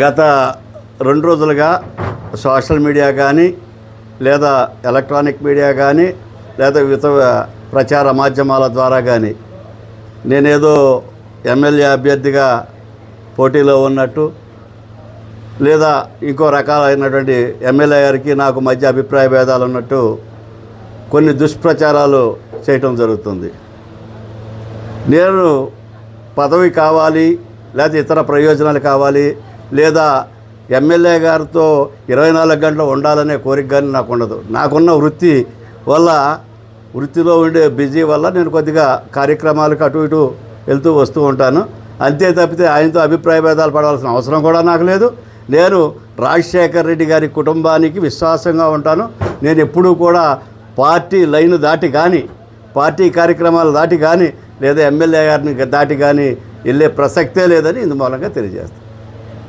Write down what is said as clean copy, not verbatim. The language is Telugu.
గత 2 రోజులుగా సోషల్ మీడియా కానీ లేదా ఎలక్ట్రానిక్ మీడియా కానీ లేదా వివిధ ప్రచార మాధ్యమాల ద్వారా కానీ నేనేదో ఎమ్మెల్యే అభ్యర్థిగా పోటీలో ఉన్నట్టు లేదా ఇంకో రకాలైనటువంటి ఎమ్మెల్యే గారికి నాకు మధ్య అభిప్రాయ భేదాలు ఉన్నట్టు కొన్ని దుష్ప్రచారాలు చేయటం జరుగుతుంది. నేను పదవి కావాలి లేదా ఇతర ప్రయోజనాలు కావాలి లేదా ఎమ్మెల్యే గారితో 24 గంటలు ఉండాలనే కోరిక కానీ నాకు ఉండదు. నాకున్న వృత్తి వల్ల వృత్తిలో ఉండే బిజీ వల్ల నేను కొద్దిగా కార్యక్రమాలకు అటు ఇటు వెళ్తూ వస్తూ ఉంటాను. అంతే తప్పితే ఆయనతో అభిప్రాయ భేదాలు పడాల్సిన అవసరం కూడా నాకు లేదు. నేను రాజశేఖర్ రెడ్డి గారి కుటుంబానికి విశ్వాసంగా ఉంటాను. నేను ఎప్పుడూ కూడా పార్టీ లైన్ దాటి కానీ పార్టీ కార్యక్రమాలు దాటి కానీ లేదా ఎమ్మెల్యే గారిని దాటి కానీ వెళ్ళే ప్రసక్తే లేదని ఇందు మూలంగా తెలియజేస్తాను.